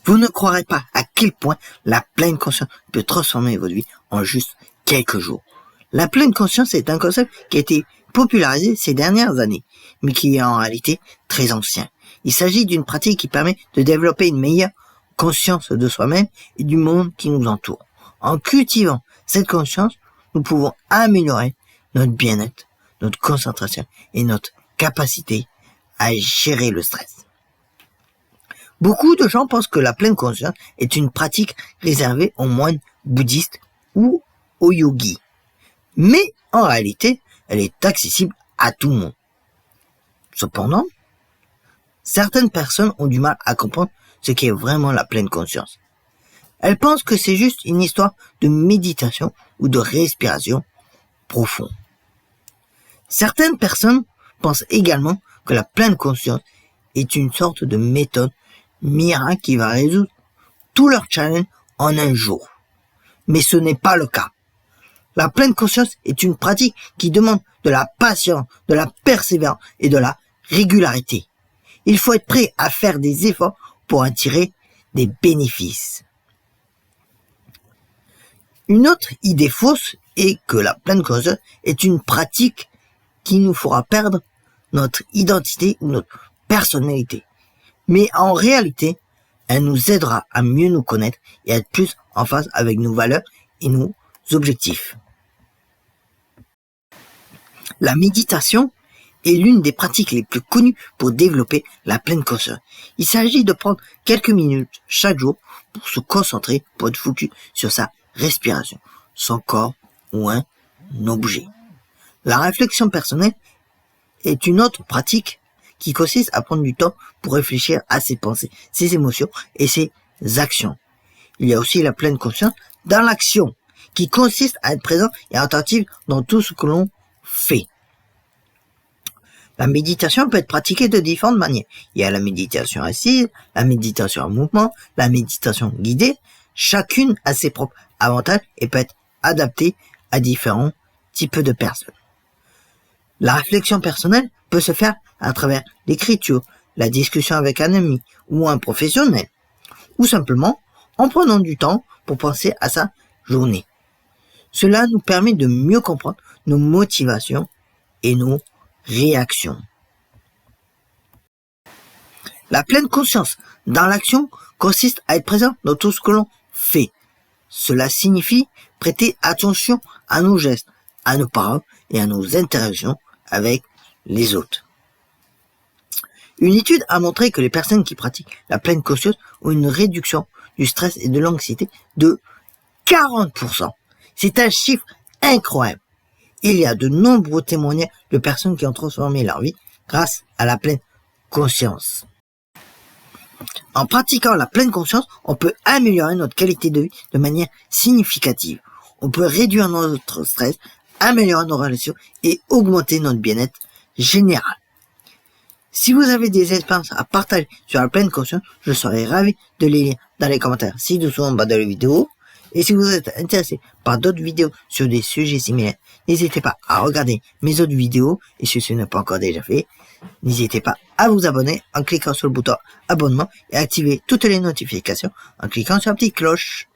Vous ne croirez pas à quel point la pleine conscience peut transformer votre vie en juste quelques jours. La pleine conscience est un concept qui a été popularisé ces dernières années, mais qui est en réalité très ancien. Il s'agit d'une pratique qui permet de développer une meilleure conscience de soi-même et du monde qui nous entoure. En cultivant cette conscience, nous pouvons améliorer notre bien-être, notre concentration et notre capacité à gérer le stress. Beaucoup de gens pensent que la pleine conscience est une pratique réservée aux moines bouddhistes ou aux yogis. Mais en réalité, elle est accessible à tout le monde. Cependant, certaines personnes ont du mal à comprendre ce qu'est vraiment la pleine conscience. Elles pensent que c'est juste une histoire de méditation ou de respiration profonde. Certaines personnes pensent également que la pleine conscience est une sorte de méthode miracle qui va résoudre tous leurs challenges en un jour. Mais ce n'est pas le cas. La pleine conscience est une pratique qui demande de la patience, de la persévérance et de la régularité. Il faut être prêt à faire des efforts pour en tirer des bénéfices. Une autre idée fausse est que la pleine conscience est une pratique qui nous fera perdre notre identité ou notre personnalité. Mais en réalité, elle nous aidera à mieux nous connaître et à être plus en phase avec nos valeurs et nos objectifs. La méditation est l'une des pratiques les plus connues pour développer la pleine conscience. Il s'agit de prendre quelques minutes chaque jour pour se concentrer, pour être focus sur sa respiration, son corps ou un objet. La réflexion personnelle est une autre pratique qui consiste à prendre du temps pour réfléchir à ses pensées, ses émotions et ses actions. Il y a aussi la pleine conscience dans l'action, qui consiste à être présent et attentif dans tout ce que l'on fait. La méditation peut être pratiquée de différentes manières. Il y a la méditation assise, la méditation en mouvement, la méditation guidée. Chacune a ses propres avantages et peut être adaptée à différents types de personnes. La réflexion personnelle peut se faire à travers l'écriture, la discussion avec un ami ou un professionnel, ou simplement en prenant du temps pour penser à sa journée. Cela nous permet de mieux comprendre nos motivations et nos réactions. La pleine conscience dans l'action consiste à être présent dans tout ce que l'on fait. Cela signifie prêter attention à nos gestes, à nos paroles et à nos interactions avec les autres. Une étude a montré que les personnes qui pratiquent la pleine conscience ont une réduction du stress et de l'anxiété de 40%. C'est un chiffre incroyable. Il y a de nombreux témoignages de personnes qui ont transformé leur vie grâce à la pleine conscience. En pratiquant la pleine conscience, on peut améliorer notre qualité de vie de manière significative. On peut réduire notre stress, améliorer nos relations et augmenter notre bien-être général. Si vous avez des expériences à partager sur la pleine conscience, je serai ravi de les lire dans les commentaires ci-dessous en bas de la vidéo. Et si vous êtes intéressé par d'autres vidéos sur des sujets similaires, n'hésitez pas à regarder mes autres vidéos. Et si ce n'est pas encore déjà fait, n'hésitez pas à vous abonner en cliquant sur le bouton abonnement et activer toutes les notifications en cliquant sur la petite cloche.